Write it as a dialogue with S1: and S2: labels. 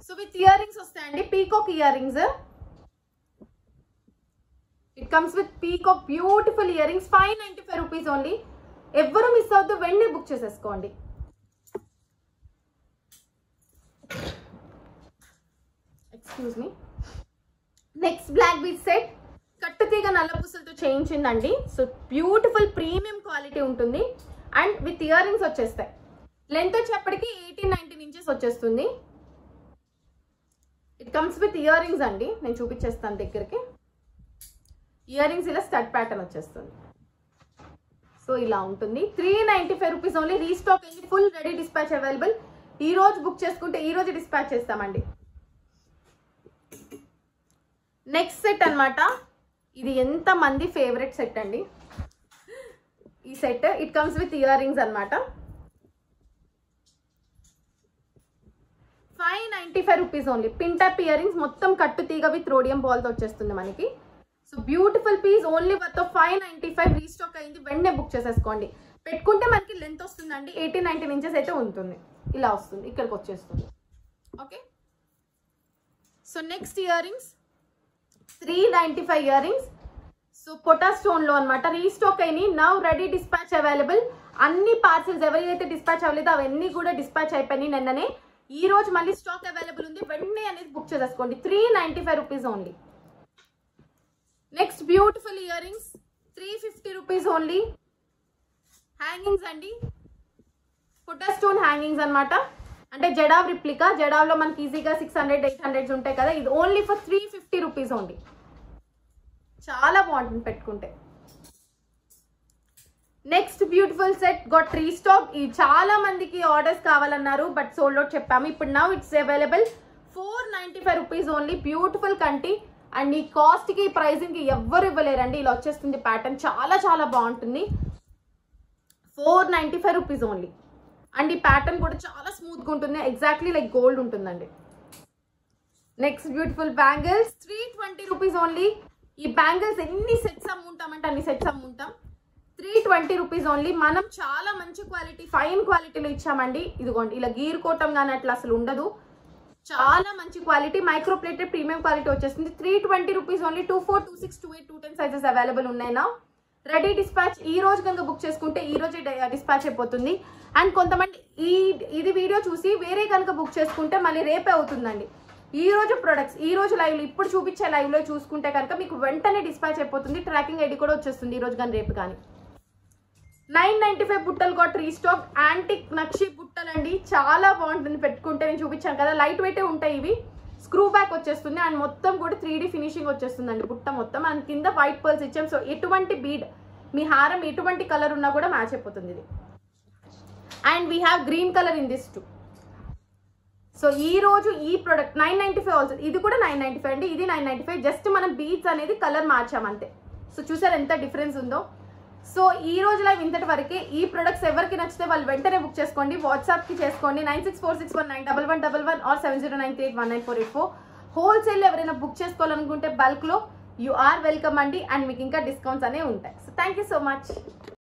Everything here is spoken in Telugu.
S1: సో విత్ ఇయర్ రింగ్స్ వస్తాయండి, peacock earrings. It comes with peacock beautiful earrings. 595 rupees only. ఎవ్వరు మిస్ అవుతూ వెంటనే బుక్ చేసేసుకోండి. Excuse me. Next black beads set కట్టుతీగ నల్ల పూసలతో చేయించిందండి. సో బ్యూటిఫుల్ ప్రీమియం క్వాలిటీ ఉంటుంది అండ్ విత్ ఇయర్ రింగ్స్ వచ్చేస్తాయి. లెంత్ వచ్చేప్పటికి 18-19 ఇంచెస్ వచ్చేస్తుంది. It comes with earrings అండి. నేను చూపించేస్తాను దగ్గరికి. ఇయర్ రింగ్స్ ఇలా స్టడ్ ప్యాటర్న్ వచ్చేస్తుంది. సో ఇలా ఉంటుంది. 395 రూపీస్ ఓన్లీ. రీస్టాక్ అయింది, ఫుల్ రెడీ డిస్పాచ్ అవైలబుల్. ఈ రోజు బుక్ చేసుకుంటే ఈ రోజు డిస్పాచ్ చేస్తామండి. నెక్స్ట్ సెట్ అన్నమాట. ఇది ఎంత మంది ఫేవరెట్ సెట్ అండి ఈ set. It comes with earrings అనమాట. 595 రూపీస్ ఓన్లీ. పింటప్ ఇయర్ రింగ్స్ మొత్తం కట్టు తీగ విత్ రోడియం బాల్తో వచ్చేస్తుంది మనకి. So beautiful piece, only worth 595. Restock అయింది, వెంటనే బుక్ చేసేసుకోండి. పెట్టుకుంటే మనకి లెంత్ వస్తుందండి, 18-19 ఇంచెస్ అయితే ఉంటుంది. ఇలా వస్తుంది, ఇక్కడికి వచ్చేస్తుంది. Okay. So next earrings 395 earrings. So పొటా స్టోన్ లో అనమాట. రీస్టాక్ అయినాయి, నవ్ రెడీ డిస్పాచ్ అవైలబుల్. అన్ని పార్సల్స్ ఎవరైతే డిస్పాచ్ అవ్వలేదో అవన్నీ కూడా డిస్పాచ్ అయిపోయినాయి నిన్ననే. ఈ రోజు మళ్ళీ స్టాక్ అవైలబుల్ ఉంది, వెంటనే అనేది బుక్ చేసేసుకోండి. 395 rupees only. Next beautiful ear rings 350 rupees only. Hangings అండి, పొటా స్టోన్ హ్యాంగింగ్స్ అనమాట. అంటే జడావ్ రిప్లికా. జడావ్ లో మనకి ఈజీగా 600-800 ఉంటాయి కదా. ఇది ఓన్లీ ఫర్ 350 రూపీస్ ఓన్లీ. చాలా బాగుంటుంది పెట్టుకుంటే. Next beautiful set got restock. ఈ చాలా మందికి ఆర్డర్స్ కావాలన్నారు, బట్ సోల్డ్ అవుట్ చెప్పాము. ఇప్పుడు now it's available 495 rupees only. Beautiful కంటి అండ్ ఈ కాస్ట్ కి ప్రైసింగ్ కి ఎవ్వరు ఇవ్వలేరండి. ఇలా వచ్చేస్తుంది ప్యాటర్న్, చాలా చాలా బాగుంటుంది. 495 రూపీస్ ఓన్లీ. అండ్ ఈ ప్యాటర్న్ కూడా చాలా స్మూత్ గా ఉంటుంది, ఎగ్జాక్ట్లీ లైక్ గోల్డ్ ఉంటుందండి. Next beautiful bangles 320 rupees only. ఈ బ్యాంగిల్స్ ఎన్ని సెట్స్ అమ్ముంటామంటే అన్ని సెట్స్ అమ్ముంటాం. 320 rupees only. మనం చాలా మంచి క్వాలిటీ, ఫైన్ క్వాలిటీలో ఇచ్చామండి. ఇదిగోండి, ఇలా గీర్ కోటం కానీ అట్లా అసలు ఉండదు. చాలా మంచి quality, micro plated premium quality వచ్చేస్తుంది. 320 రూపీస్ ఓన్లీ. 24, 26, 28, 210 సైజెస్ అవైలబుల్ ఉన్నాయి నా. Ready dispatch. ఈ రోజు కనుక బుక్ చేసుకుంటే ఈ రోజే డిస్పాచ్ అయిపోతుంది. అండ్ కొంతమంది ఇది వీడియో చూసి వేరే కనుక బుక్ చేసుకుంటే మళ్ళీ రేపే అవుతుందండి. ఈ రోజు ప్రొడక్ట్స్ ఈ రోజు లైవ్ లో ఇప్పుడు చూపించే లైవ్ లో చూసుకుంటే కనుక మీకు వెంటనే డిస్పాచ్ అయిపోతుంది. ట్రాకింగ్ ఐడి కూడా వచ్చేస్తుంది ఈ రోజు కానీ రేపు కానీ. 995 బుట్టలు గొట్ రీస్టాక్. యాంటిక్ నక్షి బుట్టలు అండి, చాలా బాగుంటుంది పెట్టుకుంటే. నేను చూపించాను కదా, లైట్ వెయిటే ఉంటాయి ఇవి. స్క్రూ బ్యాక్ వచ్చేస్తుంది అండ్ మొత్తం కూడా 3D ఫినిషింగ్ వచ్చేస్తుందండి బుట్ట మొత్తం. అండ్ కింద వైట్ పర్ల్స్ ఇచ్చాం. సో ఎటువంటి బీడ్, మీ హారం ఎటువంటి కలర్ ఉన్నా కూడా మ్యాచ్ అయిపోతుంది ఇది. And we have green colour in this two. So ఈ రోజు ఈ ప్రొడక్ట్ 995 ఆల్సో. ఇది కూడా 995 అండి, ఇది 995. జస్ట్ మనం బీడ్స్ అనేది కలర్ మార్చాం అంతే. సో చూసారు ఎంత డిఫరెన్స్ ఉందో. సో ఈ రోజు లైవ్ ఇంతటి వరకే. ఈ ప్రొడక్ట్స్ ఎవరికి నచ్చితే వాళ్ళు వెంటనే బుక్ చేసుకోండి, వాట్సాప్ కి చేసుకోండి. 9646191111 ఆర్ 7093819484. హోల్సేల్ ఎవరైనా బుక్ చేసుకోవాలనుకుంటే బల్క్ లో యు ఆర్ వెల్కమ్ అండి. అండ్ మీకు ఇంకా డిస్కౌంట్స్ అనేవి ఉంటాయి. So thank you so much.